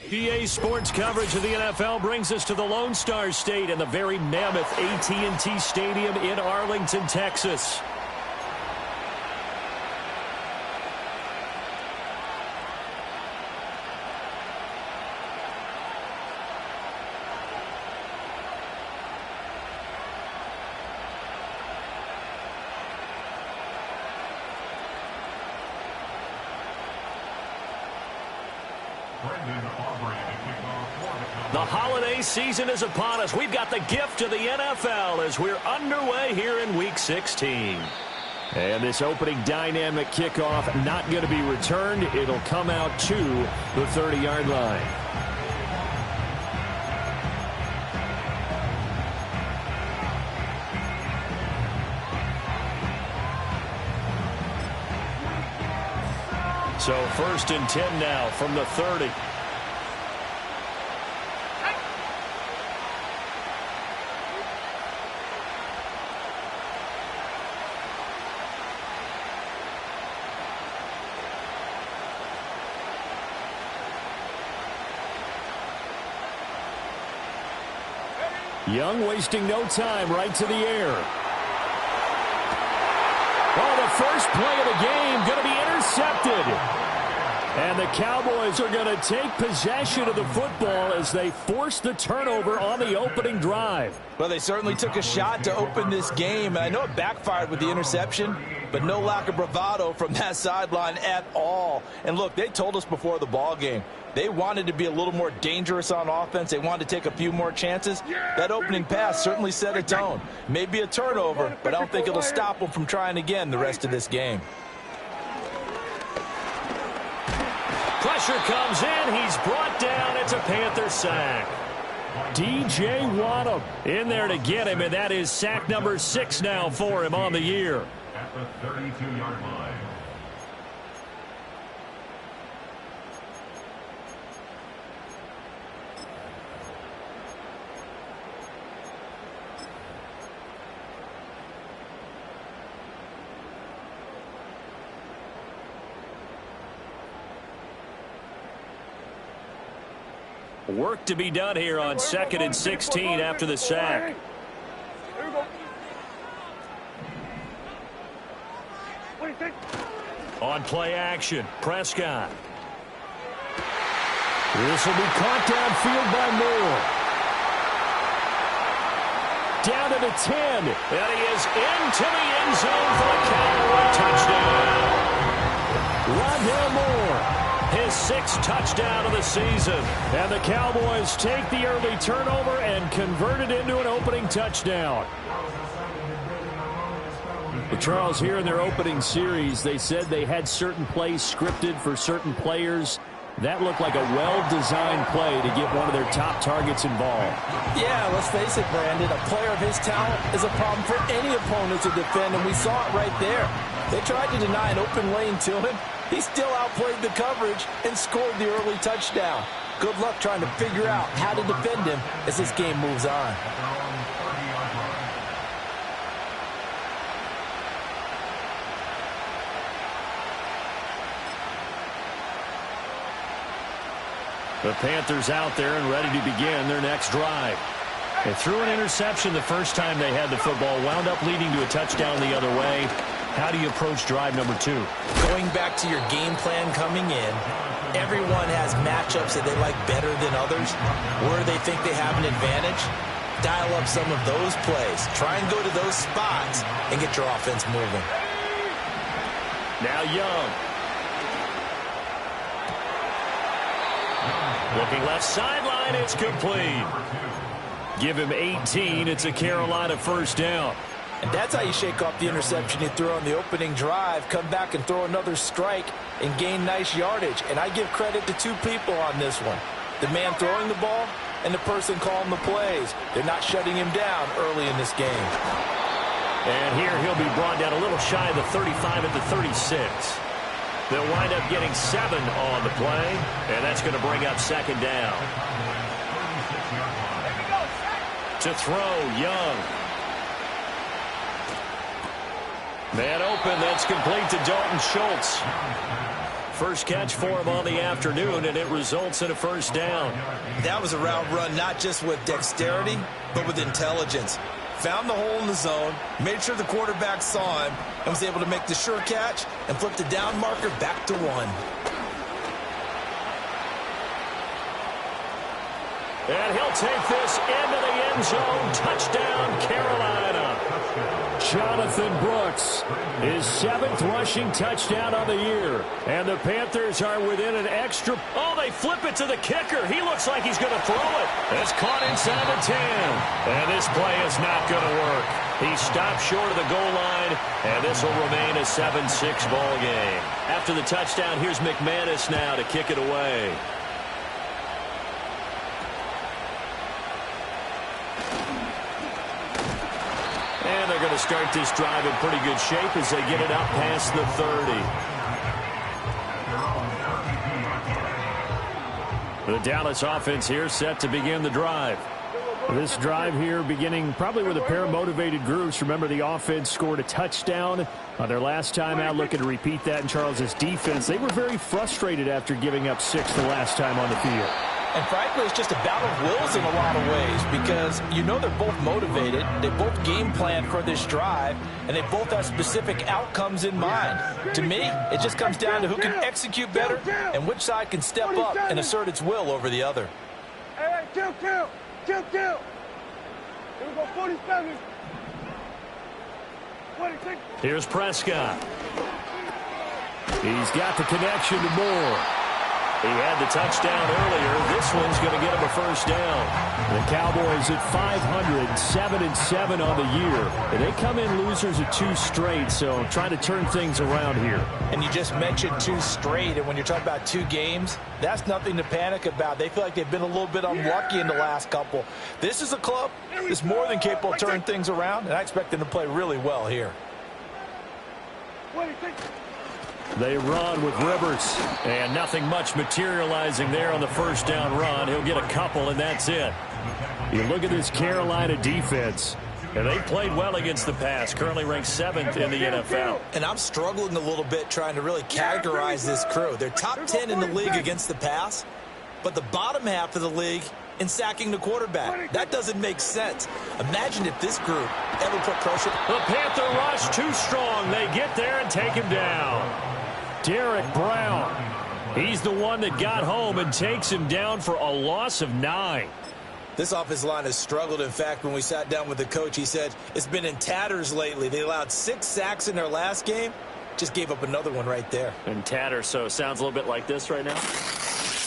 PA Sports coverage of the NFL brings us to the Lone Star State and the very mammoth AT&T Stadium in Arlington, Texas. The holiday season is upon us. We've got the gift of the NFL as we're underway here in Week 16. And this opening dynamic kickoff not going to be returned. It'll come out to the 30-yard line. So 1st and 10 now from the 30. Young wasting no time, right to the air. Oh, the first play of the game going to be intercepted. And the Cowboys are going to take possession of the football as they force the turnover on the opening drive. Well, they certainly took a shot to open this game. I know it backfired with the interception, but no lack of bravado from that sideline at all. And look, they told us before the ball game, they wanted to be a little more dangerous on offense. They wanted to take a few more chances. That opening pass certainly set a tone. Maybe a turnover, but I don't think it'll stop them from trying again the rest of this game. Pressure comes in. He's brought down. It's a Panther sack. DJ Waddle in there to get him, and that is sack number 6 now for him on the year. At the 32-yard line. Work to be done here on 2nd and 16 after the sack. On play action, Prescott. This will be caught downfield by Moore. Down to the 10. And he is into the end zone for a Cowboy touchdown. Rondale Moore. His 6th touchdown of the season. And the Cowboys take the early turnover and convert it into an opening touchdown. Well, Charles, here in their opening series, they said they had certain plays scripted for certain players. That looked like a well-designed play to get one of their top targets involved. Yeah, let's face it, Brandon. A player of his talent is a problem for any opponent to defend, and we saw it right there. They tried to deny an open lane to him. He still outplayed the coverage and scored the early touchdown. Good luck trying to figure out how to defend him as this game moves on. The Panthers out there and ready to begin their next drive. They threw an interception the first time they had the football, wound up leading to a touchdown the other way. How do you approach drive number 2? Going back to your game plan coming in, everyone has matchups that they like better than others, where they think they have an advantage. Dial up some of those plays. Try and go to those spots and get your offense moving. Now Young. Looking left sideline, it's complete. Give him 18. It's a Carolina first down. And that's how you shake off the interception you threw on the opening drive, come back and throw another strike and gain nice yardage. And I give credit to 2 people on this one. The man throwing the ball and the person calling the plays. They're not shutting him down early in this game. And here he'll be brought down a little shy of the 35 at the 36. They'll wind up getting 7 on the play, and that's going to bring up 2nd down. To throw, Young. Man open, that's complete to Dalton Schultz. First catch for him on the afternoon, and it results in a first down. That was a route run not just with dexterity, but with intelligence. Found the hole in the zone, made sure the quarterback saw him, and was able to make the sure catch and flip the down marker back to 1. And he'll take this into the end zone. Touchdown, Carolina. Jonathan Brooks, his 7th rushing touchdown of the year. And the Panthers are within an extra. Oh, they flip it to the kicker. He looks like he's going to throw it. It's caught inside the 10. And this play is not going to work. He stopped short of the goal line, and this will remain a 7-6 ball game. After the touchdown, here's McManus now to kick it away. And they're going to start this drive in pretty good shape as they get it up past the 30. The Dallas offense here set to begin the drive. This drive here beginning probably with a pair of motivated groups. Remember, the offense scored a touchdown on their last time out. Looking to repeat that in Charles's defense. They were very frustrated after giving up 6 the last time on the field. And frankly, it's just a battle of wills in a lot of ways because you know they're both motivated. They both game plan for this drive, and they both have specific outcomes in mind. To me, it just comes down to who can execute better and which side can step up and assert its will over the other. Hey, kill. Here we go, 47. 26. Here's Prescott. He's got the connection to Moore. He had the touchdown earlier. This one's going to get him a first down. The Cowboys at 500, 7-7 on the year. And they come in losers of 2 straight, so trying to turn things around here. And you just mentioned 2 straight, and when you're talking about 2 games, that's nothing to panic about. They feel like they've been a little bit unlucky in the last couple. This is a club that's more than capable of turning things around, and I expect them to play really well here. 26. They run with Rivers, and nothing much materializing there on the first down run. He'll get a couple, and that's it. You look at this Carolina defense, and they played well against the pass, currently ranked 7th in the NFL. And I'm struggling a little bit trying to really categorize this crew. They're top 10 in the league against the pass, but the bottom half of the league in sacking the quarterback. That doesn't make sense. Imagine if this group ever put pressure. The Panther rush too strong. They get there and take him down. Derek Brown, he's the one that got home and takes him down for a loss of 9. This offensive line has struggled. In fact, when we sat down with the coach, he said it's been in tatters lately. They allowed 6 sacks in their last game. Just gave up another one right there. In tatters, so it sounds a little bit like this right now?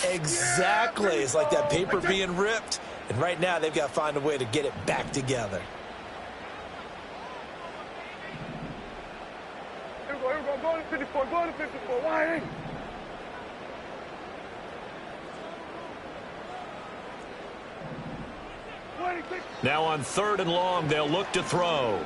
Exactly. It's like that paper being ripped. And right now, they've got to find a way to get it back together. Here we go. Go to 54. Why ain't? Now on 3rd and long, they'll look to throw.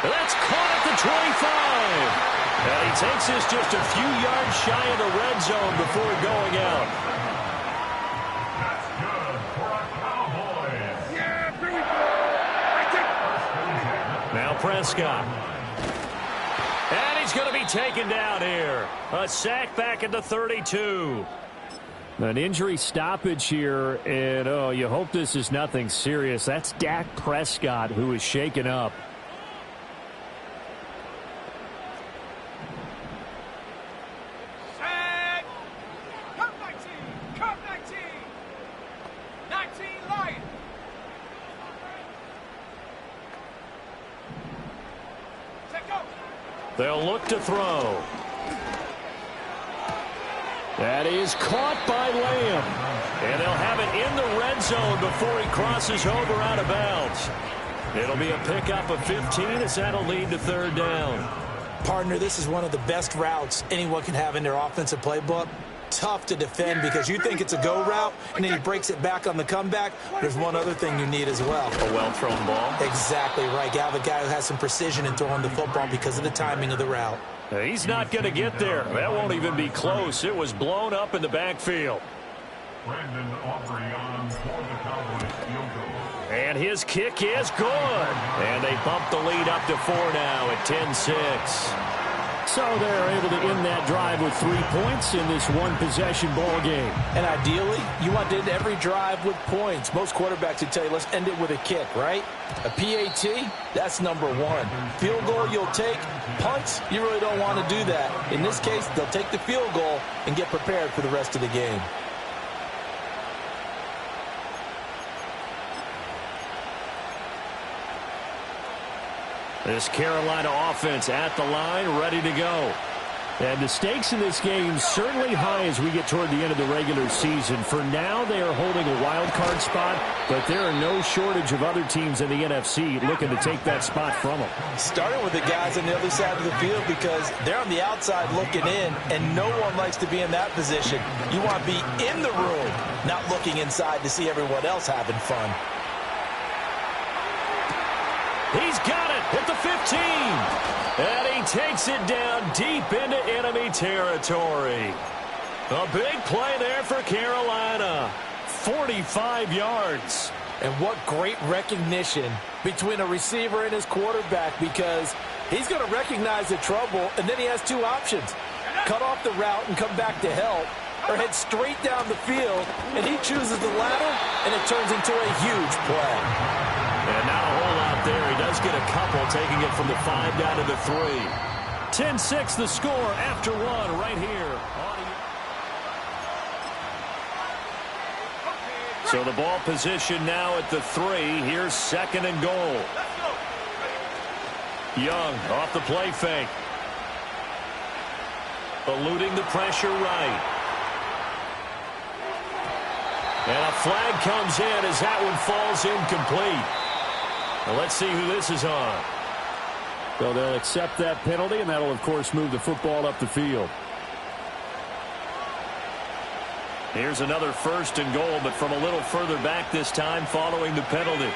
That's caught at the 25. And he takes this just a few yards shy of the red zone before going out. That's good for a Cowboys. Yeah, here we go. Now Prescott. And he's going to be taken down here. A sack back at the 32. An injury stoppage here, and oh, you hope this is nothing serious. That's Dak Prescott, who is shaken up. Set. Come 19. Come 19. 19 Lion. Set go. They'll look to throw. That is caught by Lamb. And they'll have it in the red zone before he crosses over out of bounds. It'll be a pickup of 15 as that'll lead to 3rd down. Partner, this is one of the best routes anyone can have in their offensive playbook. Tough to defend because you think it's a go route, and then he breaks it back on the comeback. There's one other thing you need as well. A well-thrown ball. Exactly right. You have a guy who has some precision in throwing the football because of the timing of the route. He's not going to get there. That won't even be close. It was blown up in the backfield. Brandon Aubrey on for the Cowboys field goal. And his kick is good. And they bump the lead up to 4 now at 10-6. So they're able to end that drive with 3 points in this one-possession ball game. And ideally, you want to end every drive with points. Most quarterbacks would tell you, let's end it with a kick, right? A PAT, that's number 1. Field goal you'll take. Punts, you really don't want to do that. In this case, they'll take the field goal and get prepared for the rest of the game. This Carolina offense at the line, ready to go. And the stakes in this game certainly high as we get toward the end of the regular season. For now, they are holding a wild card spot, but there are no shortage of other teams in the NFC looking to take that spot from them. Starting with the guys on the other side of the field because they're on the outside looking in, and no one likes to be in that position. You want to be in the room, not looking inside to see everyone else having fun. He's got it at the 15. And he takes it down deep into enemy territory. A big play there for Carolina. 45 yards. And what great recognition between a receiver and his quarterback, because he's going to recognize the trouble, and then he has 2 options. Cut off the route and come back to help, or head straight down the field, and he chooses the latter, and it turns into a huge play. And not a whole lot there. He does get a couple, taking it from the 5 down to the 3. 10-6 the score after 1 right here. So the ball position now at the 3. Here's 2nd and goal. Young off the play fake. Eluding the pressure right. And a flag comes in as that one falls incomplete. Well, let's see who this is on. So they'll accept that penalty, and that'll, of course, move the football up the field. Here's another 1st and goal, but from a little further back this time following the penalty.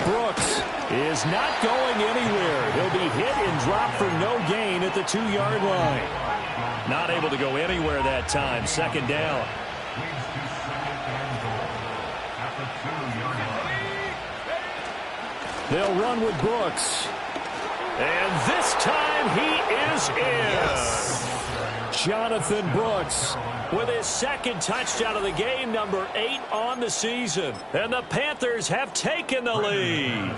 Brooks is not going anywhere. He'll be hit and dropped for no gain at the 2-yard line. Not able to go anywhere that time. 2nd down. They'll run with Brooks. And this time he is in. Yes. Jonathan Brooks with his 2nd touchdown of the game, number 8 on the season. And the Panthers have taken the lead.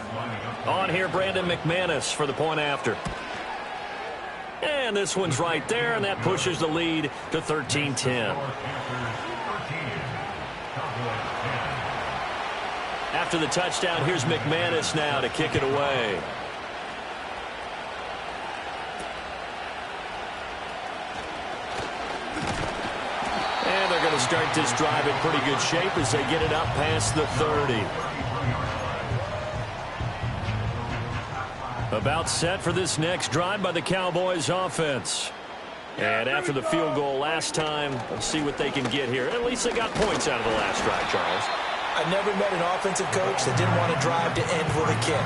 On here, Brandon McManus for the point after. And this one's right there, and that pushes the lead to 13-10. After the touchdown, here's McManus now to kick it away. And they're going to start this drive in pretty good shape as they get it up past the 30. About set for this next drive by the Cowboys offense. And after the field goal last time, let's see what they can get here. At least they got points out of the last drive, Charles. I never met an offensive coach that didn't want to drive to end with a kick.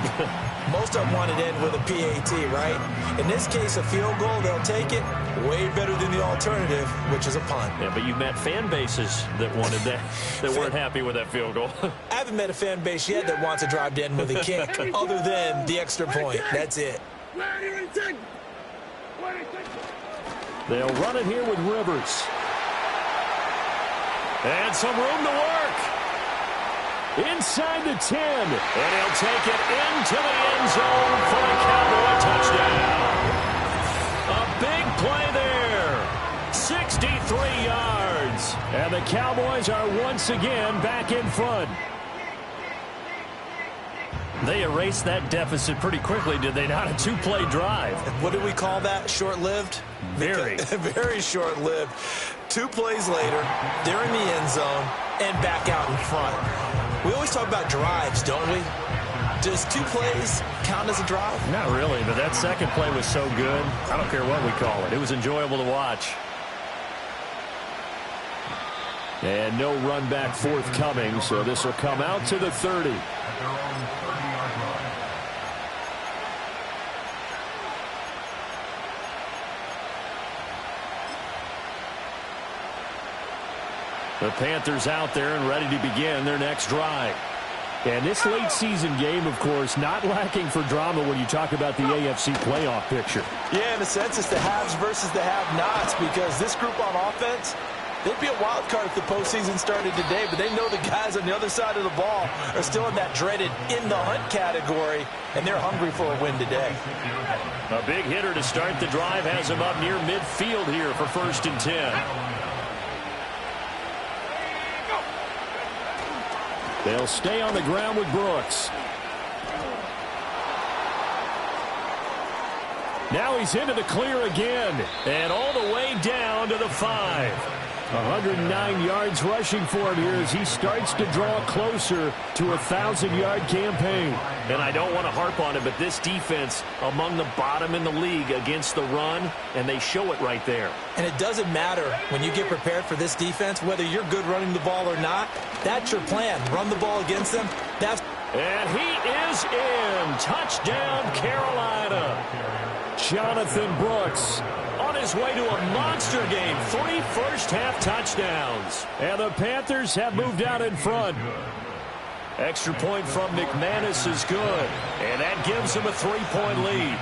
Most of them wanted to end with a PAT, right? In this case, a field goal, they'll take it. Way better than the alternative, which is a punt. Yeah, but you met fan bases that wanted that, that weren't happy with that field goal. I haven't met a fan base yet that wants to drive to end with a kick, other than the extra point. That's it. They'll run it here with Rivers. And some room to work. Inside the 10. And he'll take it into the end zone for a Cowboy touchdown. A big play there. 63 yards. And the Cowboys are once again back in front. They erased that deficit pretty quickly, did they not? A 2-play drive. What do we call that? Short-lived? Very. Very short-lived. 2 plays later, they're in the end zone and back out in front. We always talk about drives, don't we? Does 2 plays count as a drive? Not really, but that second play was so good. I don't care what we call it. It was enjoyable to watch. And no run back forthcoming, so this will come out to the 30. The Panthers out there and ready to begin their next drive. And this late season game, of course, not lacking for drama when you talk about the AFC playoff picture. Yeah, in a sense, it's the haves versus the have-nots, because this group on offense, they'd be a wild card if the postseason started today, but they know the guys on the other side of the ball are still in that dreaded in-the-hunt category, and they're hungry for a win today. A big hitter to start the drive has him up near midfield here for 1st and 10. They'll stay on the ground with Brooks. Now he's into the clear again, and all the way down to the 5. 109 yards rushing for him here as he starts to draw closer to a 1,000-yard campaign. And I don't want to harp on it, but this defense among the bottom in the league against the run, and they show it right there. And it doesn't matter when you get prepared for this defense, whether you're good running the ball or not. That's your plan. Run the ball against them. And he is in. Touchdown, Carolina. Jonathan Brooks on his way to a monster game. 3 first-half touchdowns. And the Panthers have moved out in front. Extra point from McManus is good. And that gives him a 3-point lead.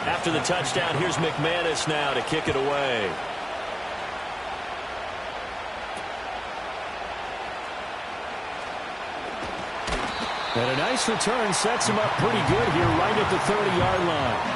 After the touchdown, here's McManus now to kick it away. And a nice return sets him up pretty good here right at the 30-yard line.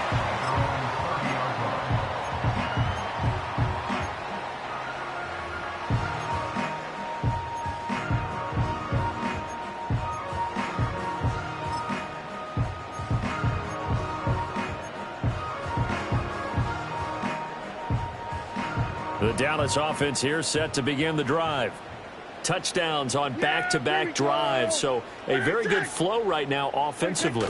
The Dallas offense here set to begin the drive. Touchdowns on back-to-back drives, so a very good flow right now offensively.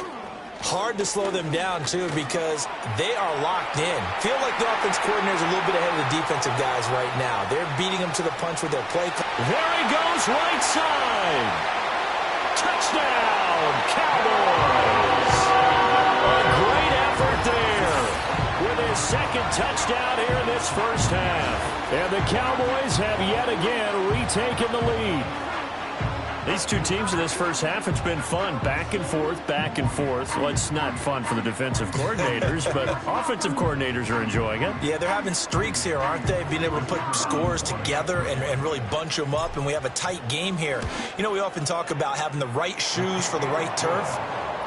Hard to slow them down, too, because they are locked in. Feel like the offense coordinator is a little bit ahead of the defensive guys right now. They're beating them to the punch with their play. There he goes, right side. Touchdown, Cowboys. A great effort there with his second touchdown here in this first half. And the Cowboys have yet again retaken the lead. These two teams in this first half, it's been fun. Back and forth, back and forth. Well, it's not fun for the defensive coordinators, but offensive coordinators are enjoying it. Yeah, they're having streaks here, aren't they? Being able to put scores together and really bunch them up, and we have a tight game here. You know, we often talk about having the right shoes for the right turf.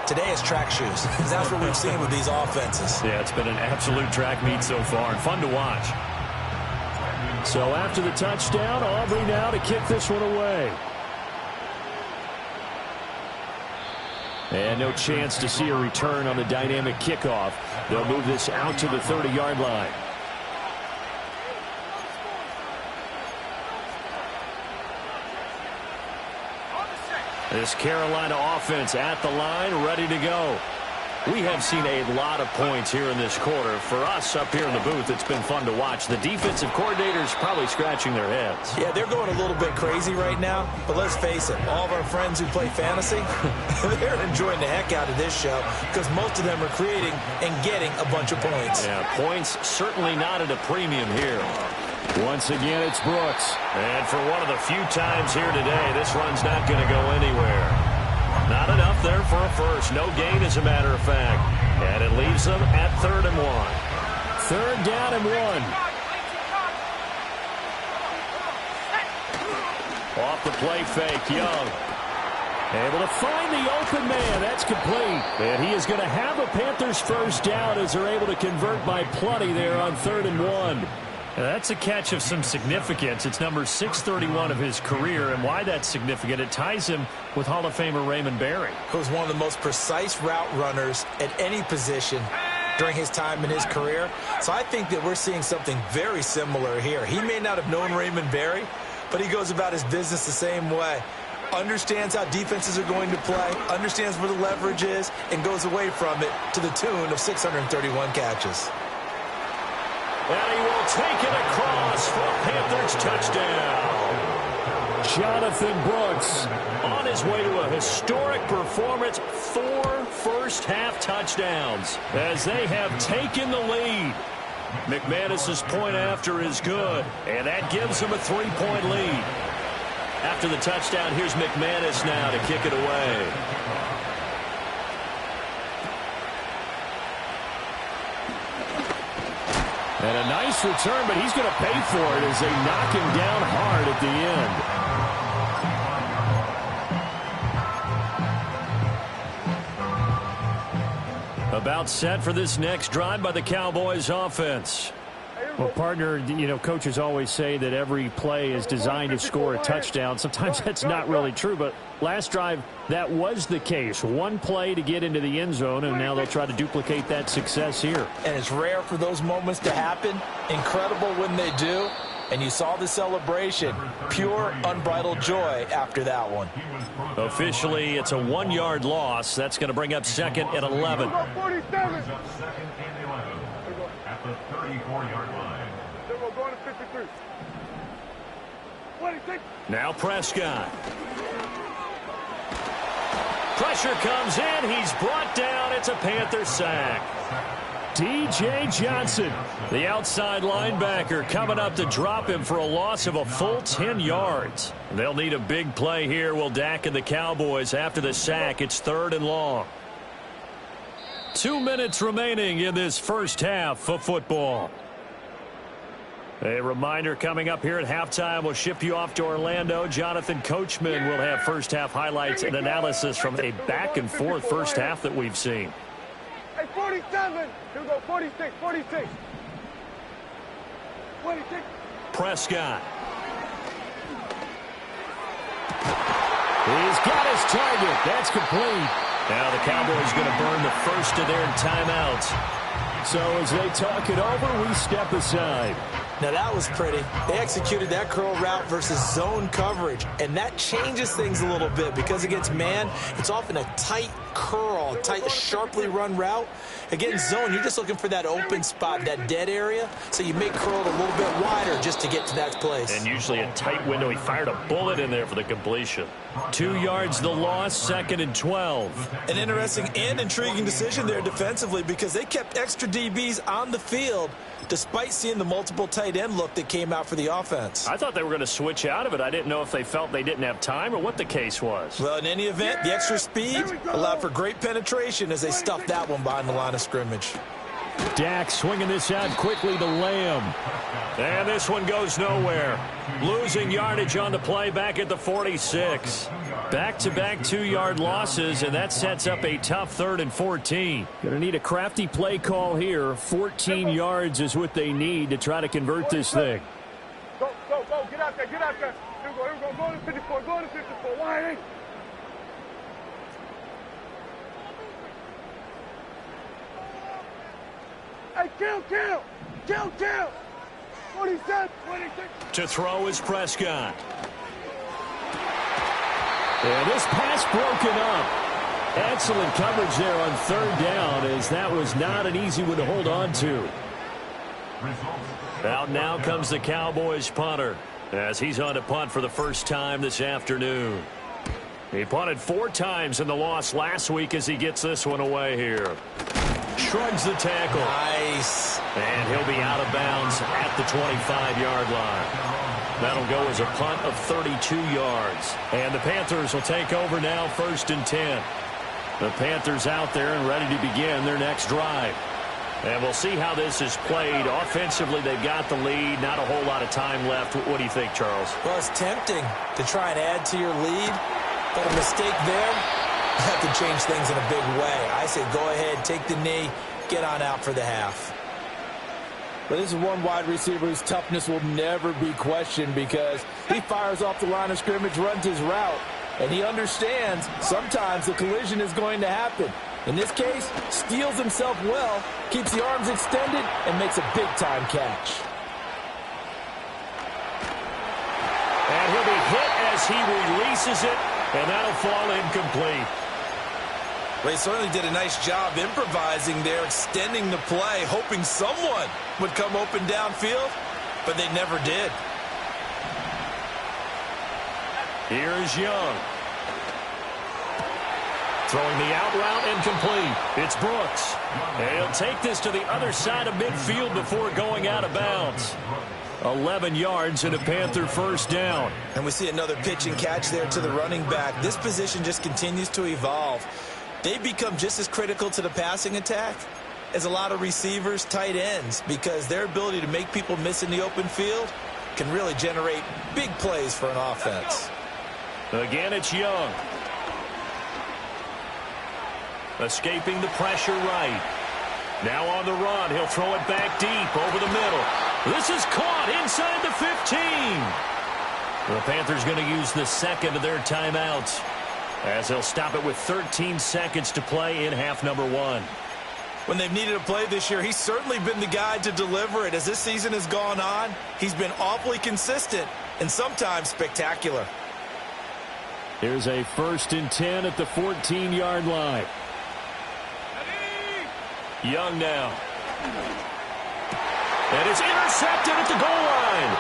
Today is track shoes. That's what we've seen with these offenses. Yeah, it's been an absolute track meet so far, and fun to watch. So after the touchdown, Aubrey now to kick this one away. And no chance to see a return on the dynamic kickoff. They'll move this out to the 30-yard line. This Carolina offense at the line, ready to go. We have seen a lot of points here in this quarter. For us up here in the booth, it's been fun to watch. The defensive coordinators probably scratching their heads. Yeah, they're going a little bit crazy right now. But let's face it, all of our friends who play fantasy, they're enjoying the heck out of this show because most of them are creating and getting a bunch of points. Yeah, points certainly not at a premium here. Once again, it's Brooks. And for one of the few times here today, this run's not going to go anywhere. Not enough there for a first. No gain, as a matter of fact. And it leaves them at 3rd and 1. 3rd down and 1. Off the play fake, Young. Able to find the open man. That's complete. And he is going to have a Panthers first down as they're able to convert by plenty there on 3rd and 1. That's a catch of some significance. It's number 631 of his career, and why that's significant, it ties him with Hall of Famer Raymond Berry. Who was one of the most precise route runners at any position during his time in his career. So I think that we're seeing something very similar here. He may not have known Raymond Berry, but he goes about his business the same way. Understands how defenses are going to play, understands where the leverage is, and goes away from it to the tune of 631 catches. And he will take it across for a Panthers touchdown. Jonathan Brooks on his way to a historic performance, 4 first-half touchdowns as they have taken the lead. McManus's point after is good, and that gives them a 3-point lead. After the touchdown, here's McManus now to kick it away. And a nice return, but he's going to pay for it as they knock him down hard at the end. About set for this next drive by the Cowboys offense. Well, partner, you know, coaches always say that every play is designed to score a touchdown. Sometimes that's not really true, but last drive, that was the case. One play to get into the end zone, and now they'll try to duplicate that success here. And it's rare for those moments to happen. Incredible when they do. And you saw the celebration. Pure, unbridled joy after that one. Officially, it's a 1-yard loss. That's going to bring up second and 11. 47. Second and 11 at the 34-yard line. We're going to 53. 26. Now Prescott. Pressure comes in. He's brought down. It's a Panther sack. D.J. Johnson, the outside linebacker, coming up to drop him for a loss of a full 10 yards. They'll need a big play here. Will Dak and the Cowboys after the sack. It's 3rd and long. 2 minutes remaining in this first half of football. A reminder coming up here at halftime. We'll ship you off to Orlando. Jonathan Coachman will have first half highlights and analysis from a back-and-forth first half that we've seen. Hey, 47. Here we go, 46, 46. 26. Prescott. He's got his target. That's complete. Now the Cowboys going to burn the first of their timeouts. So as they talk it over, we step aside. Now that was pretty. They executed that curl route versus zone coverage, and that changes things a little bit because against man, it's often a tight curl, tight, sharply run route. Against zone, you're just looking for that open spot, that dead area, so you make curl a little bit wider just to get to that place. And usually a tight window. He fired a bullet in there for the completion. 2 yards the loss, 2nd and 12. An interesting and intriguing decision there defensively because they kept extra DBs on the field despite seeing the multiple tight end look that came out for the offense. I thought they were going to switch out of it. I didn't know if they felt they didn't have time or what the case was. Well, in any event, the extra speed allowed for great penetration as they stuffed that one behind the line of scrimmage. Dak swinging this out quickly to Lamb. And this one goes nowhere. Losing yardage on the play back at the 46. Back-to-back 2-yard losses, and that sets up a tough 3rd and 14. Going to need a crafty play call here. 14 yards is what they need to try to convert this thing. Go, go, go. Get out there, get out there. Here we go, here we go. Go to 54, go to 54. Why ain't? Hey, kill, kill. Kill, kill. 27, 26. To throw is Prescott. And this pass broken up. Excellent coverage there on 3rd down, as that was not an easy one to hold on to. Out now comes the Cowboys punter as he's on to punt for the first time this afternoon. He punted 4 times in the loss last week as he gets this one away here. Shrugs the tackle. Nice. And he'll be out of bounds at the 25-yard line. That'll go as a punt of 32 yards. And the Panthers will take over now, 1st and 10. The Panthers out there and ready to begin their next drive. And we'll see how this is played. Offensively, they've got the lead. Not a whole lot of time left. What do you think, Charles? Well, it's tempting to try and add to your lead, but a mistake there, that could change things in a big way. I say go ahead, take the knee, get on out for the half. But this is one wide receiver whose toughness will never be questioned because he fires off the line of scrimmage, runs his route, and he understands sometimes the collision is going to happen. In this case, steals himself well, keeps the arms extended, and makes a big-time catch. And he'll be hit as he releases it, and that'll fall incomplete. Well, he certainly did a nice job improvising there, extending the play, hoping someone would come open downfield, but they never did. Here's Young. Throwing the out route incomplete. It's Brooks. And he'll take this to the other side of midfield before going out of bounds. 11 yards and a Panther first down. And we see another pitch and catch there to the running back. This position just continues to evolve. They become just as critical to the passing attack as a lot of receivers, tight ends, because their ability to make people miss in the open field can really generate big plays for an offense. Again, it's Young. Escaping the pressure right. Now on the run. He'll throw it back deep over the middle. This is caught inside the 15. The Panthers going to use the second of their timeouts as they'll stop it with 13 seconds to play in half number 1. When they've needed a play this year, he's certainly been the guy to deliver it. As this season has gone on, he's been awfully consistent and sometimes spectacular. Here's a 1st and 10 at the 14-yard line. Young now. And it's intercepted at the goal line.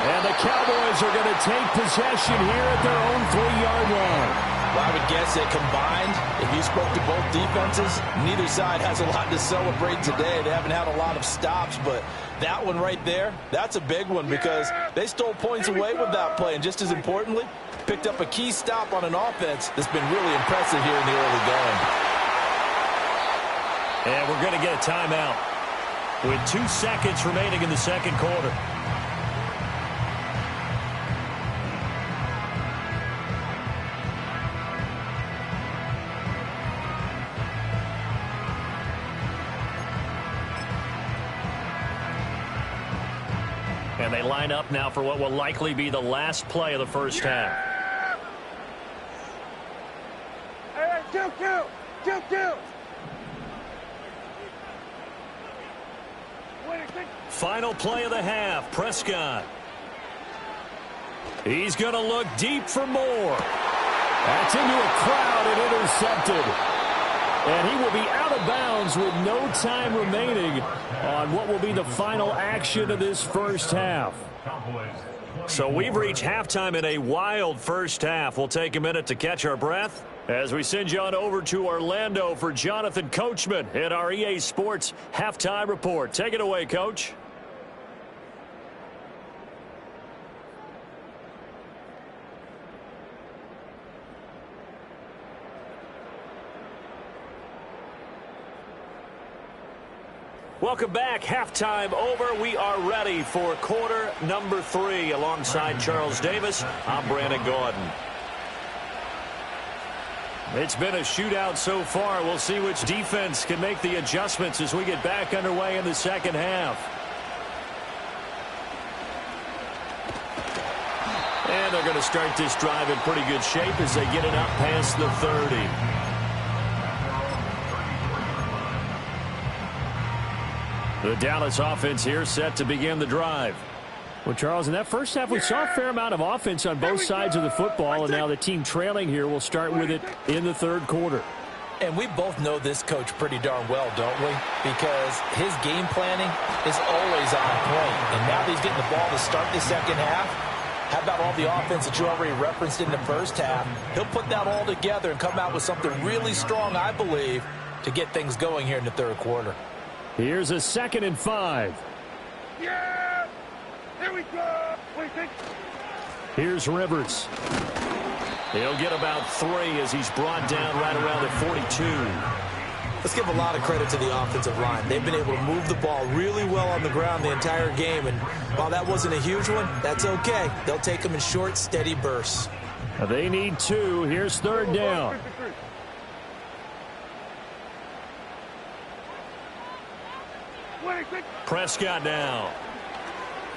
And the Cowboys are going to take possession here at their own 3-yard line. Well, I would guess that combined, if you spoke to both defenses, neither side has a lot to celebrate today. They haven't had a lot of stops, but that one right there, that's a big one because they stole points away with that play. And just as importantly, picked up a key stop on an offense that's been really impressive here in the early going. And we're going to get a timeout with 2 seconds remaining in the second quarter. And they line up now for what will likely be the last play of the first half. Hey, kill. Final play of the half, Prescott. He's going to look deep for more. That's into a crowd and intercepted. And he will be out of bounds with no time remaining on what will be the final action of this first half. So we've reached halftime in a wild first half. We'll take a minute to catch our breath as we send you on over to Orlando for Jonathan Coachman at our EA Sports Halftime Report. Take it away, Coach. Welcome back. Halftime over. We are ready for quarter number 3. Alongside Charles Davis, I'm Brandon Gordon. It's been a shootout so far. We'll see which defense can make the adjustments as we get back underway in the second half. And they're going to start this drive in pretty good shape as they get it up past the 30. The Dallas offense here set to begin the drive. Well, Charles, in that first half, we saw a fair amount of offense on both sides of the football, and now the team trailing here will start with it in the third quarter. And we both know this coach pretty darn well, don't we? Because his game planning is always on point. And now that he's getting the ball to start the second half, how about all the offense that you already referenced in the first half? He'll put that all together and come out with something really strong, I believe, to get things going here in the third quarter. Here's a 2nd and 5. Yeah! Here we go! Here's Rivers. He'll get about 3 as he's brought down right around the 42. Let's give a lot of credit to the offensive line. They've been able to move the ball really well on the ground the entire game. And while that wasn't a huge one, that's okay. They'll take them in short, steady bursts. They need 2. Here's 3rd down. Prescott now.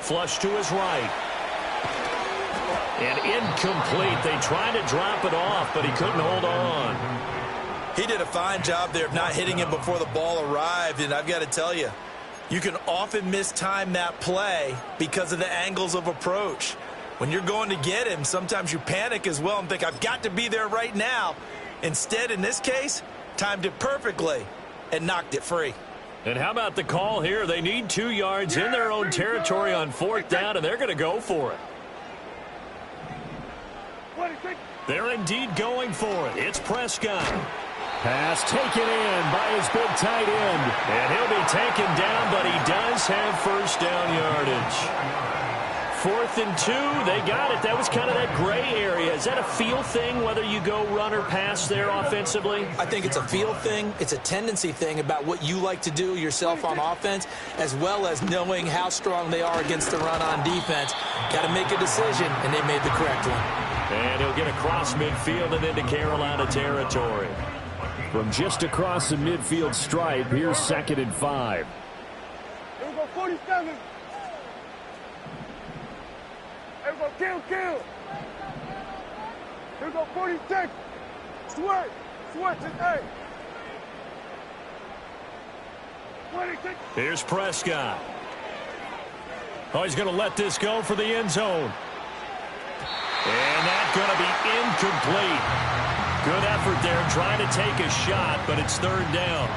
Flush to his right. And incomplete. They tried to drop it off, but he couldn't hold on. He did a fine job there of not hitting him before the ball arrived. And I've got to tell you, you can often mistime that play because of the angles of approach. When you're going to get him, sometimes you panic as well and think, I've got to be there right now. Instead, in this case, timed it perfectly and knocked it free. And how about the call here? They need 2 yards in their own territory on 4th down, and they're going to go for it. They're indeed going for it. It's Prescott. Pass taken in by his big tight end. And he'll be taken down, but he does have first down yardage. 4th and 2, they got it. That was kind of that gray area. Is that a feel thing, whether you go run or pass there offensively? I think it's a feel thing. It's a tendency thing about what you like to do yourself on offense, as well as knowing how strong they are against the run on defense. Got to make a decision, and they made the correct one. And he'll get across midfield and into Carolina territory. From just across the midfield stripe, here's 2nd and 5. Here we go, 47. Here we go, kill. Here we go, 46. Switch, it's 8. 26. Here's Prescott. Oh, he's going to let this go for the end zone. And that's going to be incomplete. Good effort there trying to take a shot, but it's 3rd down.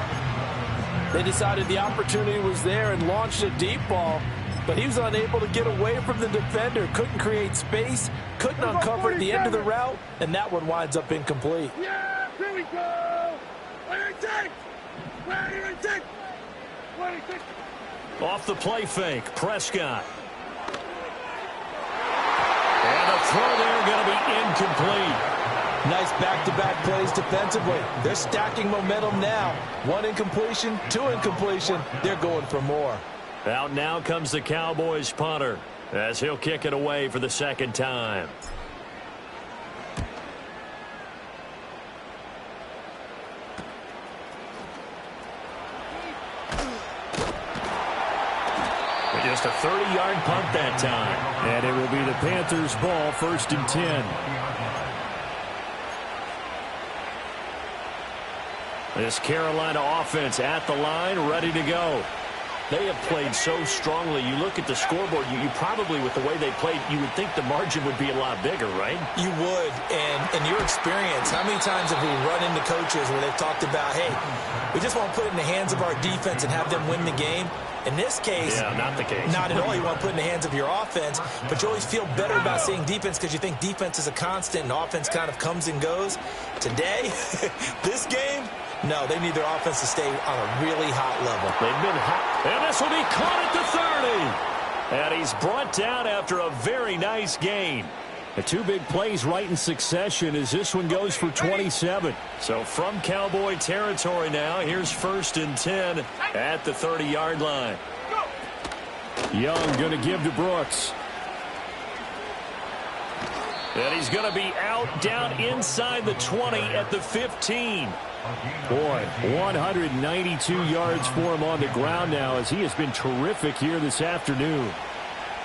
They decided the opportunity was there and launched a deep ball, but he was unable to get away from the defender. Couldn't create space, couldn't uncover the end of the route, and that one winds up incomplete. Yeah, here we go. 26. 26. Off the play fake, Prescott. And the throw there going to be incomplete. Nice back-to-back plays defensively. They're stacking momentum now. 1 incompletion, 2 incompletion. They're going for more. Out now comes the Cowboys punter as he'll kick it away for the 2nd time. Just a 30-yard punt that time. And it will be the Panthers' ball, 1st and 10. This Carolina offense at the line, ready to go. They have played so strongly. You look at the scoreboard, you probably, with the way they played, you would think the margin would be a lot bigger, right? You would, and in your experience, how many times have we run into coaches where they've talked about, hey, we just want to put it in the hands of our defense and have them win the game? In this case, yeah, not the case. Not at all. You want to put it in the hands of your offense, but you always feel better about seeing defense because you think defense is a constant and offense kind of comes and goes. Today, this game, no, they need their offense to stay on a really hot level. They've been hot. And this will be caught at the 30. And he's brought down after a very nice gain. The 2 big plays right in succession as this one goes for 27. So from Cowboy territory now, here's 1st and 10 at the 30-yard line. Young going to give to Brooks. And he's going to be out down inside the 20 at the 15. Boy, 192 yards for him on the ground now as he has been terrific here this afternoon.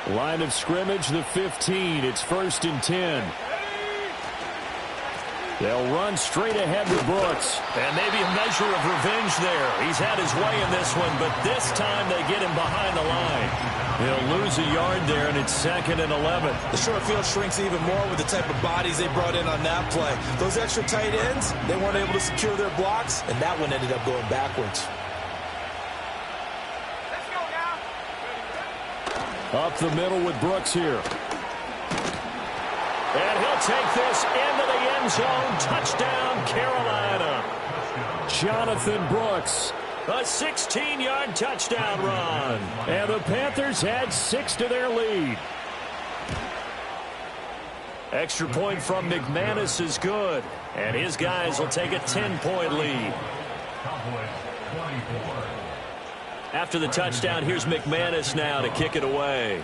Line of scrimmage, the 15. It's 1st and 10. They'll run straight ahead with Brooks. And maybe a measure of revenge there. He's had his way in this one, but this time they get him behind the line. He'll lose a yard there, and it's 2nd and 11. The short field shrinks even more with the type of bodies they brought in on that play. Those extra tight ends, they weren't able to secure their blocks, and that one ended up going backwards. Up the middle with Brooks here. And he'll take this into the end zone. Touchdown, Carolina. Jonathan Brooks. A 16-yard touchdown run. And the Panthers had 6 to their lead. Extra point from McManus is good. And his guys will take a 10-point lead. After the touchdown, here's McManus now to kick it away.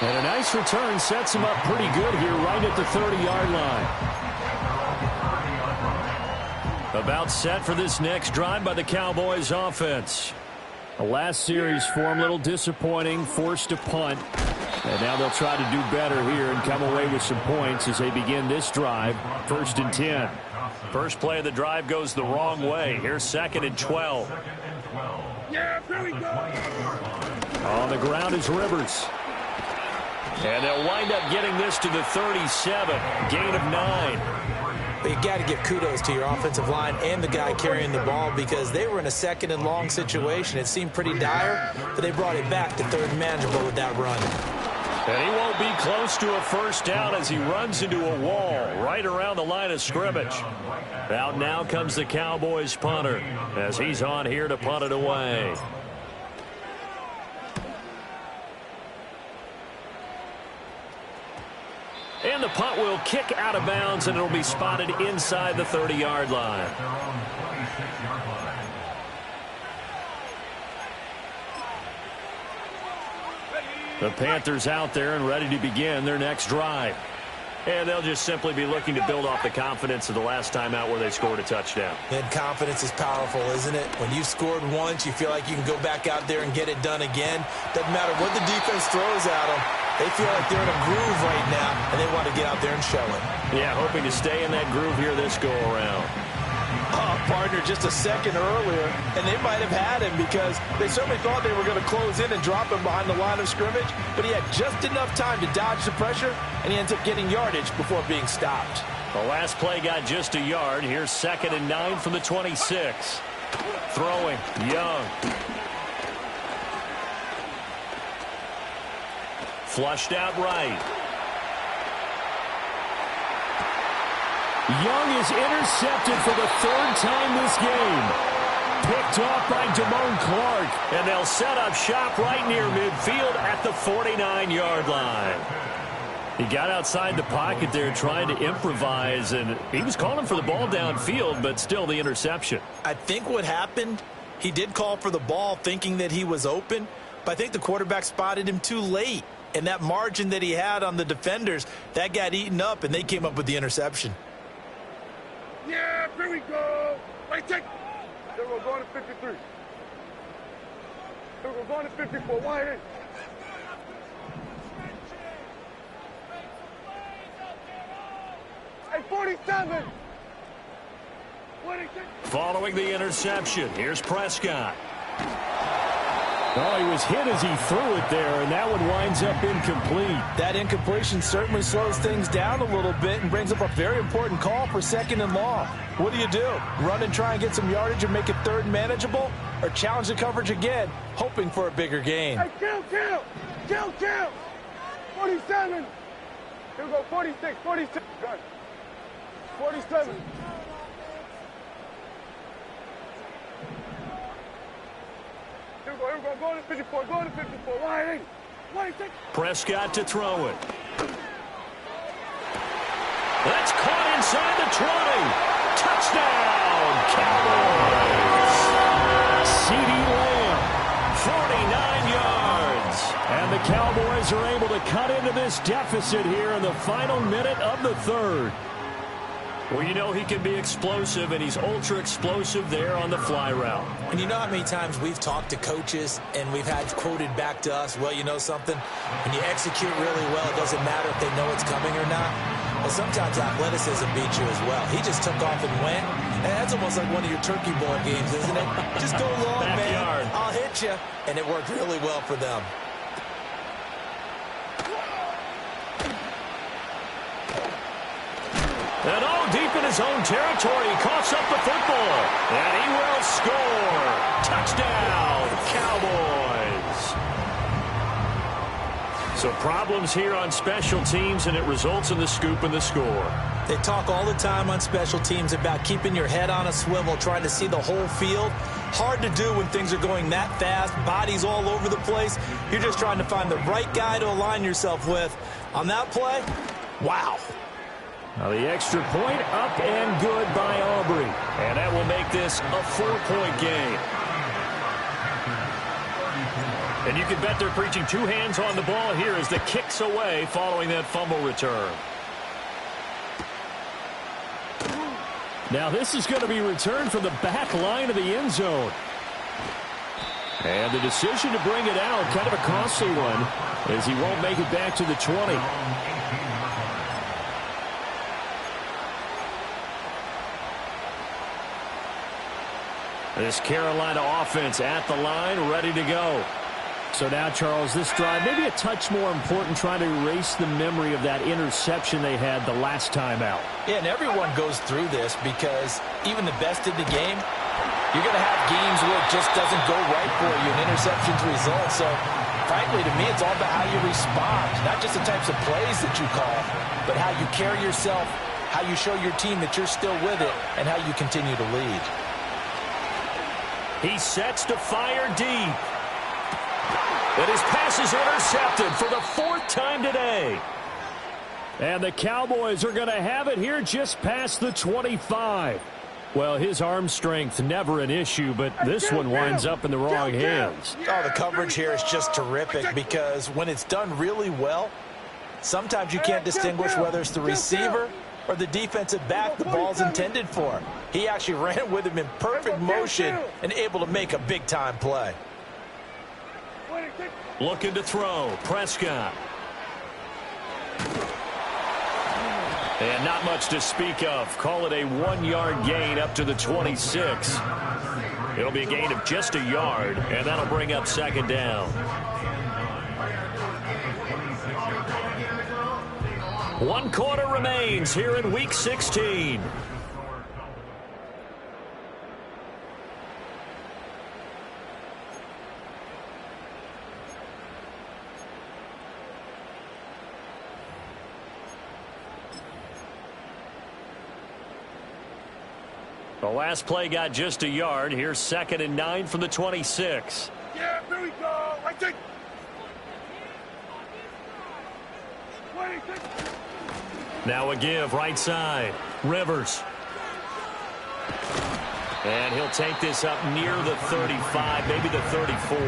And a nice return sets him up pretty good here right at the 30-yard line. About set for this next drive by the Cowboys offense. The last series for him, a little disappointing, forced to punt. And now they'll try to do better here and come away with some points as they begin this drive. 1st and 10. First play of the drive goes the wrong way. Here's 2nd and 12. Yeah, here we go. On the ground is Rivers. And they'll wind up getting this to the 37. Gain of 9. But you got to give kudos to your offensive line and the guy carrying the ball because they were in a second and long situation. It seemed pretty dire, but they brought it back to third and manageable with that run. And he won't be close to a first down as he runs into a wall right around the line of scrimmage. Out now comes the Cowboys punter as he's on here to punt it away. And the punt will kick out of bounds, and it'll be spotted inside the 30-yard line. The Panthers out there and ready to begin their next drive. And they'll just simply be looking to build off the confidence of the last time out where they scored a touchdown. And confidence is powerful, isn't it? When you've scored once, you feel like you can go back out there and get it done again. Doesn't matter what the defense throws at them. They feel like they're in a groove right now, and they want to get out there and show it. Yeah, hoping to stay in that groove here this go-around. Partner just a second earlier, and they might have had him because they certainly thought they were going to close in and drop him behind the line of scrimmage, but he had just enough time to dodge the pressure, and he ends up getting yardage before being stopped. The last play got just a yard. Here's 2nd and 9 from the 26. Throwing, Young. Flushed out right. Young is intercepted for the 3rd time this game. Picked off by Damone Clark. And they'll set up shop right near midfield at the 49-yard line. He got outside the pocket there trying to improvise, and he was calling for the ball downfield, but still the interception. I think what happened, he did call for the ball thinking that he was open, but I think the quarterback spotted him too late. And that margin that he had on the defenders, that got eaten up, and they came up with the interception. Yeah, here we go. Wait, take. Here we're going to 53. Here we're going to 54. Wide in. Hey, 47. Following the interception, here's Prescott. Oh, he was hit as he threw it there, and that one winds up incomplete. That incompletion certainly slows things down a little bit and brings up a very important call for 2nd and long. What do? Run and try and get some yardage and make it 3rd and manageable, or challenge the coverage again, hoping for a bigger gain? Hey, kill. 47. Here we go, 46, 46. 47. Here we go, go to 54, go to 54, wide in. Prescott to throw it. That's caught inside the 20. Touchdown, Cowboys. CeeDee Lamb, 49 yards. And the Cowboys are able to cut into this deficit here in the final minute of the 3rd. Well, you know he can be explosive, and he's ultra-explosive there on the fly route. And you know how many times we've talked to coaches and we've had quoted back to us, well, you know something? When you execute really well, it doesn't matter if they know it's coming or not. Well, sometimes athleticism beats you as well. He just took off and went, and that's almost like one of your turkey bowl games, isn't it? Just go long, Backyard. man. I'll hit you. And it worked really well for them. And all deep in his own territory, he coughs up the football. And he will score. Touchdown, Cowboys. So problems here on special teams, and it results in the scoop and the score. They talk all the time on special teams about keeping your head on a swivel, trying to see the whole field. Hard to do when things are going that fast, bodies all over the place. You're just trying to find the right guy to align yourself with. On that play, wow. Now the extra point up and good by Aubrey. And that will make this a 4-point game. And you can bet they're preaching 2 hands on the ball here as the kick's away following that fumble return. Now this is going to be returned from the back line of the end zone. And the decision to bring it out, kind of a costly one, as he won't make it back to the 20. This Carolina offense at the line, ready to go. So now, Charles, this drive, maybe a touch more important, trying to erase the memory of that interception they had the last time out. Yeah, and everyone goes through this because even the best in the game, you're going to have games where it just doesn't go right for you, and interceptions result. So, frankly, to me, it's all about how you respond, not just the types of plays that you call, but how you carry yourself, how you show your team that you're still with it, and how you continue to lead. He sets to fire deep. And his pass is intercepted for the 4th time today. And the Cowboys are going to have it here just past the 25. Well, his arm strength, never an issue, but this one winds up in the wrong hands. Oh, the coverage here is just terrific because when it's done really well, sometimes you can't distinguish whether it's the receiver or the defensive back the ball's intended for. He actually ran with him in perfect motion and able to make a big-time play. Looking to throw. Prescott. And not much to speak of. Call it a 1-yard gain up to the 26. It'll be a gain of just a yard, and that'll bring up 2nd down. 1 quarter remains here in Week 16. The last play got just a yard. Here's 2nd and 9 from the 26. Yeah, here we go. Right there. Now a give right side. Rivers. And he'll take this up near the 35, maybe the 34.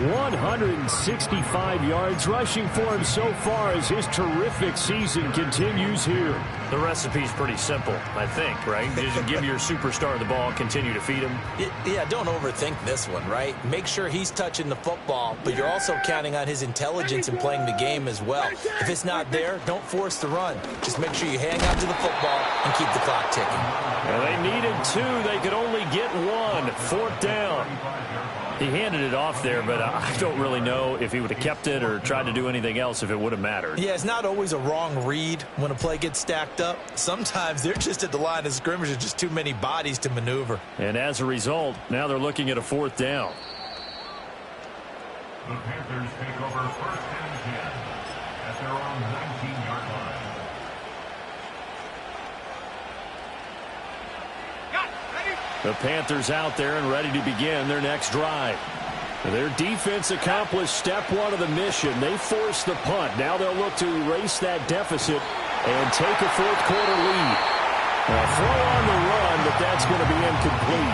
165 yards rushing for him so far as his terrific season continues here. The recipe's pretty simple, I think, right? Just give your superstar the ball, continue to feed him. Yeah, don't overthink this one, right? Make sure he's touching the football, but you're also counting on his intelligence in playing the game as well. If it's not there, don't force the run. Just make sure you hang on to the football and keep the clock ticking. Well, they needed 2. They could only get 1. 4th down. He handed it off there, but I don't really know if he would have kept it or tried to do anything else if it would have mattered. Yeah, it's not always a wrong read when a play gets stacked up. Sometimes they're just at the line of scrimmage. There's just too many bodies to maneuver. And as a result, now they're looking at a 4th down. The Panthers take over 1st and 10 at their own 19-yard line. The Panthers out there and ready to begin their next drive. Their defense accomplished step 1 of the mission. They forced the punt. Now they'll look to erase that deficit and take a 4th quarter lead. A throw on the run, but that's going to be incomplete.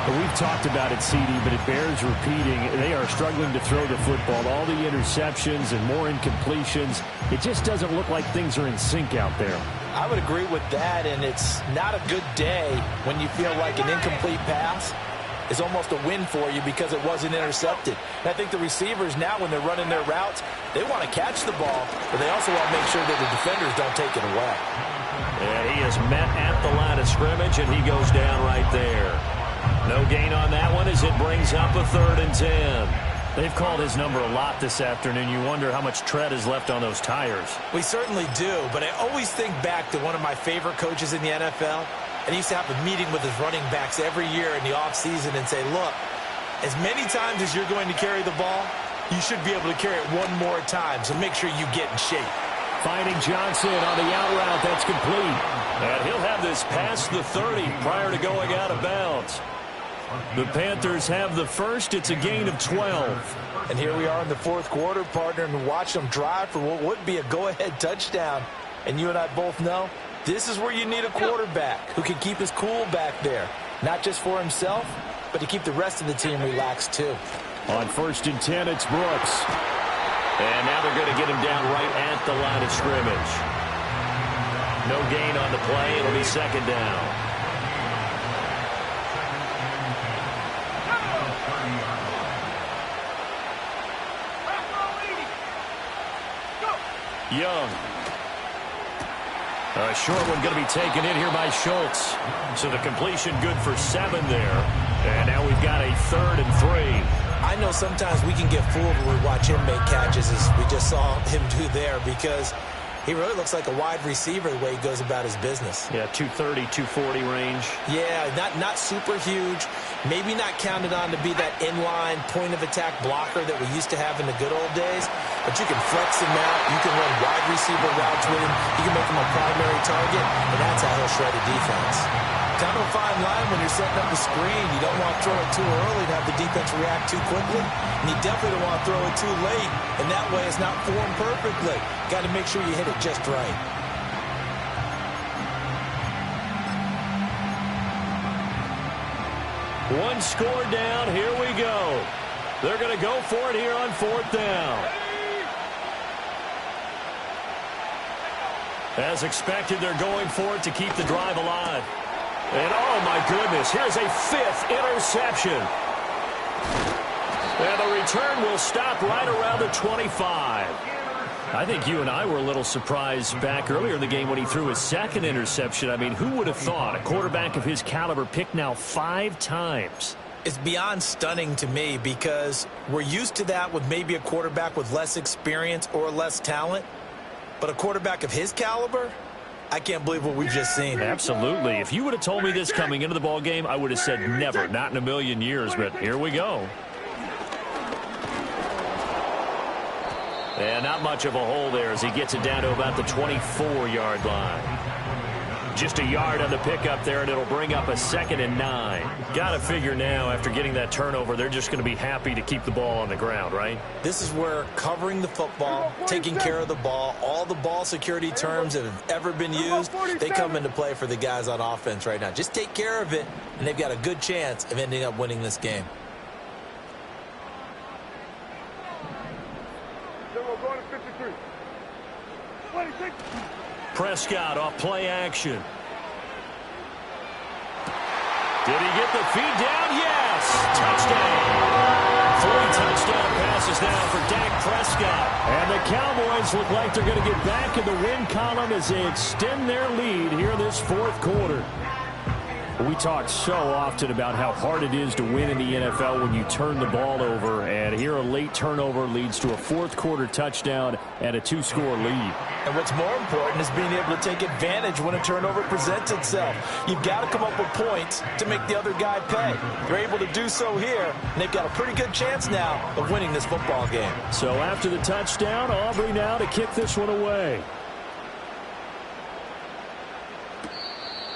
We've talked about it, CD, but it bears repeating. They are struggling to throw the football. All the interceptions and more incompletions. It just doesn't look like things are in sync out there. I would agree with that, and it's not a good day when you feel like an incomplete pass is almost a win for you because it wasn't intercepted. And I think the receivers now, when they're running their routes, they want to catch the ball, but they also want to make sure that the defenders don't take it away. And he is met at the line of scrimmage, and he goes down right there. No gain on that one as it brings up a 3rd and 10. They've called his number a lot this afternoon. You wonder how much tread is left on those tires. We certainly do, but I always think back to one of my favorite coaches in the NFL. And he used to have a meeting with his running backs every year in the offseason and say, look, as many times as you're going to carry the ball, you should be able to carry it 1 more time, so make sure you get in shape. Finding Johnson on the out route. That's complete. And he'll have this past the 30 prior to going out of bounds. The Panthers have the first. It's a gain of 12. And here we are in the 4th quarter, partner, and watch them drive for what would be a go-ahead touchdown. And you and I both know this is where you need a quarterback who can keep his cool back there, not just for himself, but to keep the rest of the team relaxed too. On 1st and 10, it's Brooks. And now they're going to get him down right at the line of scrimmage. No gain on the play. It'll be 2nd down. Young. A short one going to be taken in here by Schultz. So the completion good for 7 there. And now we've got a 3rd and 3. I I know sometimes we can get fooled when we watch him make catches, as we just saw him do there, because he really looks like a wide receiver the way he goes about his business. Yeah, 230, 240 range. Yeah, not super huge. Maybe not counted on to be that inline point-of-attack blocker that we used to have in the good old days. But you can flex him out. You can run wide receiver routes with him. You can make him a primary target, and that's how he'll shred a defense. Kind of a fine line when you're setting up a screen. You don't want to throw it too early to have the defense react too quickly. And you definitely don't want to throw it too late. And that way it's not formed perfectly. Got to make sure you hit it just right. One score down. Here we go. They're going to go for it here on 4th down. As expected, they're going for it to keep the drive alive. And, oh, my goodness, here's a 5th interception. And the return will stop right around the 25. I think you and I were a little surprised back earlier in the game when he threw his 2nd interception. I mean, who would have thought a quarterback of his caliber picked now 5 times? It's beyond stunning to me because we're used to that with maybe a quarterback with less experience or less talent. But a quarterback of his caliber, I can't believe what we've just seen. Absolutely. If you would have told me this coming into the ball game, I would have said never, not in a million years. But here we go. And not much of a hole there as he gets it down to about the 24-yard line. Just a yard on the pickup there, and it'll bring up a 2nd and 9. Got to figure now, after getting that turnover, they're just going to be happy to keep the ball on the ground, right? This is where covering the football, taking care of the ball, all the ball security terms that have ever been used, they come into play for the guys on offense right now. Just take care of it, and they've got a good chance of ending up winning this game. Prescott off play action. Did he get the feed down? Yes! Touchdown! 3 touchdown passes now for Dak Prescott. And the Cowboys look like they're going to get back in the win column as they extend their lead here in this 4th quarter. We talk so often about how hard it is to win in the NFL when you turn the ball over. And here a late turnover leads to a 4th quarter touchdown and a 2-score lead. And what's more important is being able to take advantage when a turnover presents itself. You've got to come up with points to make the other guy pay. They're able to do so here, and they've got a pretty good chance now of winning this football game. So after the touchdown, Aubrey now to kick this one away.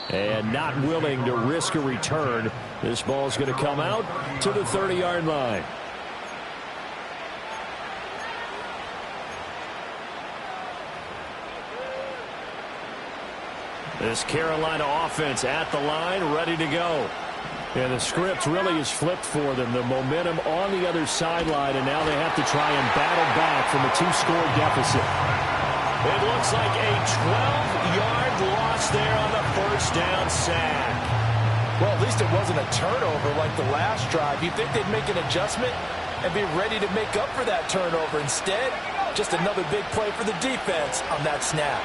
And not willing to risk a return. This ball's going to come out to the 30-yard line. This Carolina offense at the line, ready to go. And the script really is flipped for them. The momentum on the other sideline, and now they have to try and battle back from a 2-score deficit. It looks like a 12-yard loss there on the 1st down sack. Well, at least it wasn't a turnover like the last drive. You'd think they'd make an adjustment and be ready to make up for that turnover. Instead, just another big play for the defense on that snap.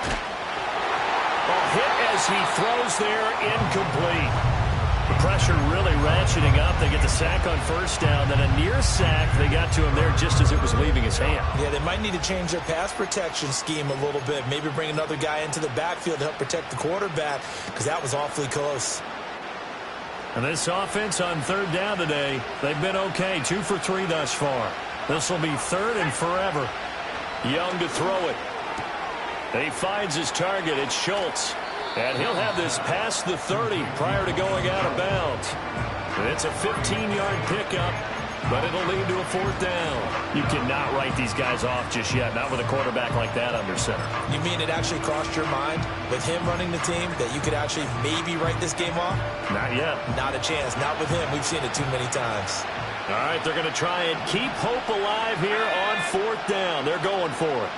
A hit as he throws there, incomplete. The pressure really ratcheting up. They get the sack on 1st down, then a near sack. They got to him there just as it was leaving his hand. Yeah, they might need to change their pass protection scheme a little bit. Maybe bring another guy into the backfield to help protect the quarterback, because that was awfully close. And this offense on 3rd down today, they've been okay. 2 for 3 thus far. This will be 3rd and forever. Young to throw it. He finds his target. It's Schultz. And he'll have this past the 30 prior to going out of bounds. And it's a 15-yard pickup, but it'll lead to a 4th down. You cannot write these guys off just yet, not with a quarterback like that under center. You mean it actually crossed your mind with him running the team that you could actually maybe write this game off? Not yet. Not a chance. Not with him. We've seen it too many times. All right, they're going to try and keep hope alive here on 4th down. They're going for it.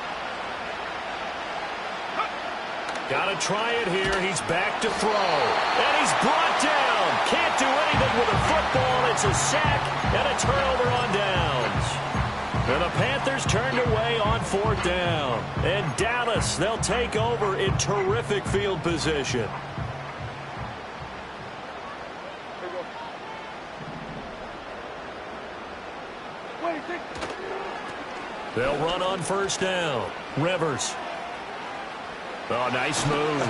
Got to try it here. He's back to throw. And he's brought down. Can't do anything with a football. It's a sack and a turnover on downs. And the Panthers turned away on 4th down. And Dallas, they'll take over in terrific field position. They'll run on first down. Rivers. Oh, nice move.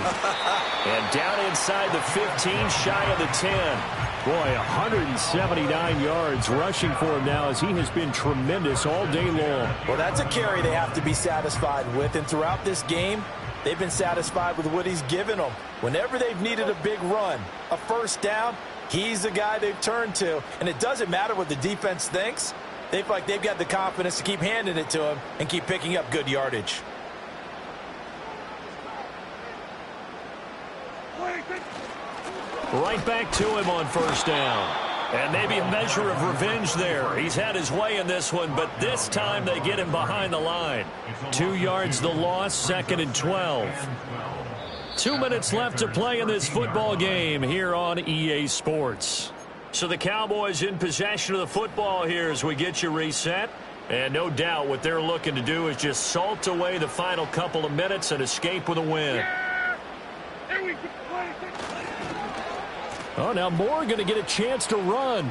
And down inside the 15, shy of the 10. Boy, 179 yards rushing for him now as he has been tremendous all day long. Well, that's a carry they have to be satisfied with. And throughout this game, they've been satisfied with what he's given them. Whenever they've needed a big run, a first down, he's the guy they've turned to. And it doesn't matter what the defense thinks. They feel like they've got the confidence to keep handing it to him and keep picking up good yardage. Right back to him on first down. And maybe a measure of revenge there. He's had his way in this one, but this time they get him behind the line. 2 yards the loss, 2nd and 12. 2 minutes left to play in this football game here on EA Sports. So the Cowboys in possession of the football here as we get you reset. And no doubt what they're looking to do is just salt away the final couple of minutes and escape with a win. Oh, now Moore going to get a chance to run.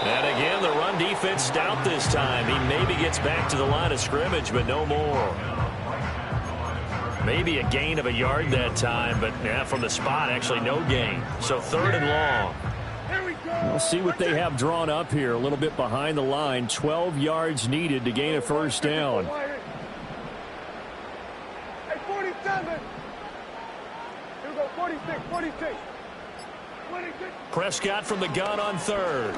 And again, the run defense stout this time. He maybe gets back to the line of scrimmage, but no more. Maybe a gain of a yard that time, but yeah, from the spot, actually no gain. So 3rd and long. We'll see what they have drawn up here. A little bit behind the line. 12 yards needed to gain a first down. Hey, 47. Here we go, 46, 46. 26. Prescott from the gun on 3rd.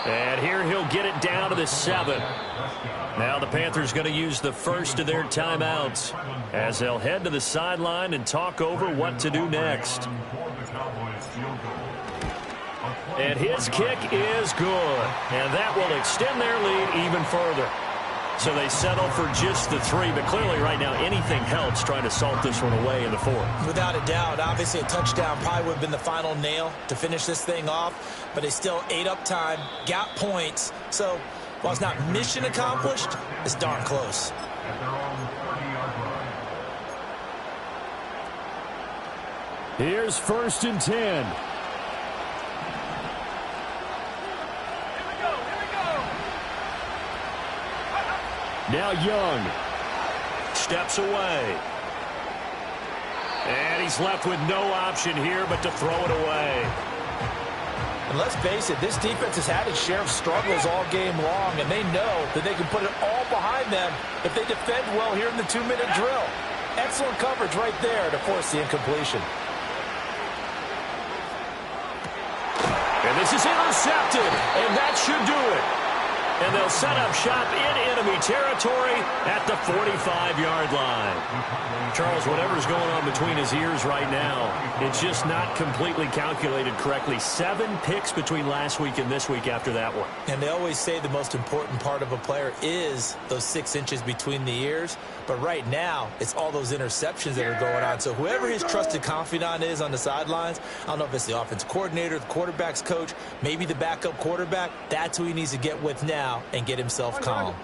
And here he'll get it down to the 7. Now the Panthers going to use the first of their timeouts as they'll head to the sideline and talk over what to do next. And his kick is good. And that will extend their lead even further. So they settle for just the 3, but clearly right now anything helps trying to salt this one away in the 4th. Without a doubt, obviously a touchdown probably would have been the final nail to finish this thing off, but they still ate up time, got points. So while it's not mission accomplished, it's darn close. Here's 1st and 10. Now Young. Steps away. And he's left with no option here but to throw it away. And let's face it, this defense has had its share of struggles all game long, and they know that they can put it all behind them if they defend well here in the 2-minute drill. Excellent coverage right there to force the incompletion. And this is intercepted, and that should do it. And they'll set up shop in enemy territory at the 45-yard line. Charles, whatever's going on between his ears right now, it's just not completely calculated correctly. 7 picks between last week and this week after that one. And they always say the most important part of a player is those 6 inches between the ears. But right now, it's all those interceptions that are going on. So whoever his trusted confidant is on the sidelines, I don't know if it's the offensive coordinator, the quarterback's coach, maybe the backup quarterback, that's who he needs to get with now and get himself calm.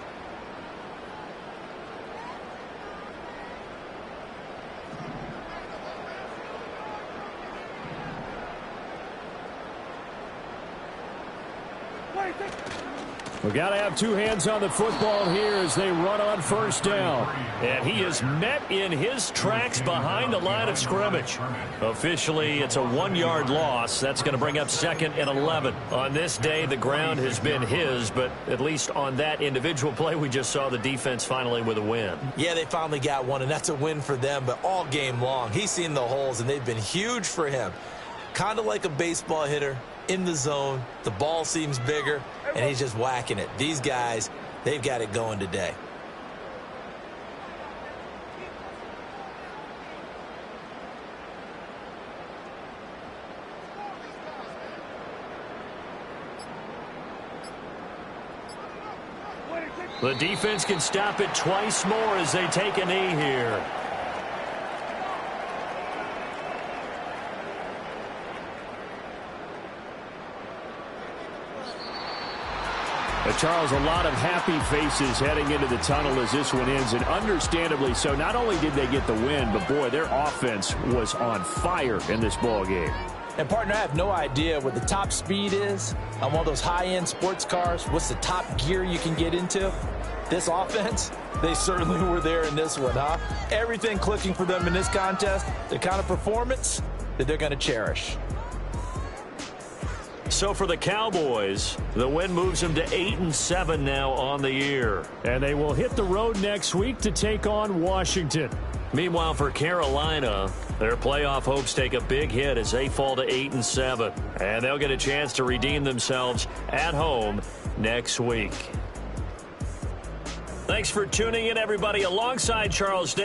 We got to have 2 hands on the football here as they run on first down. And he is met in his tracks behind the line of scrimmage. Officially, it's a 1-yard loss. That's going to bring up 2nd and 11. On this day, the ground has been his, but at least on that individual play, we just saw the defense finally with a win. Yeah, they finally got one, and that's a win for them, but all game long, he's seen the holes, and they've been huge for him. Kind of like a baseball hitter in the zone. The ball seems bigger, and he's just whacking it. These guys, they've got it going today. The defense can stop it twice more as they take a knee here. Charles, a lot of happy faces heading into the tunnel as this one ends, and understandably so. Not only did they get the win, but boy, their offense was on fire in this ball game. And, partner, I have no idea what the top speed is on one of those high-end sports cars. What's the top gear you can get into? This offense, they certainly were there in this one, huh? Everything clicking for them in this contest, the kind of performance that they're going to cherish. So for the Cowboys, the win moves them to 8-7 now on the year. And they will hit the road next week to take on Washington. Meanwhile, for Carolina, their playoff hopes take a big hit as they fall to 8-7. And they'll get a chance to redeem themselves at home next week. Thanks for tuning in, everybody. Alongside Charles Davis.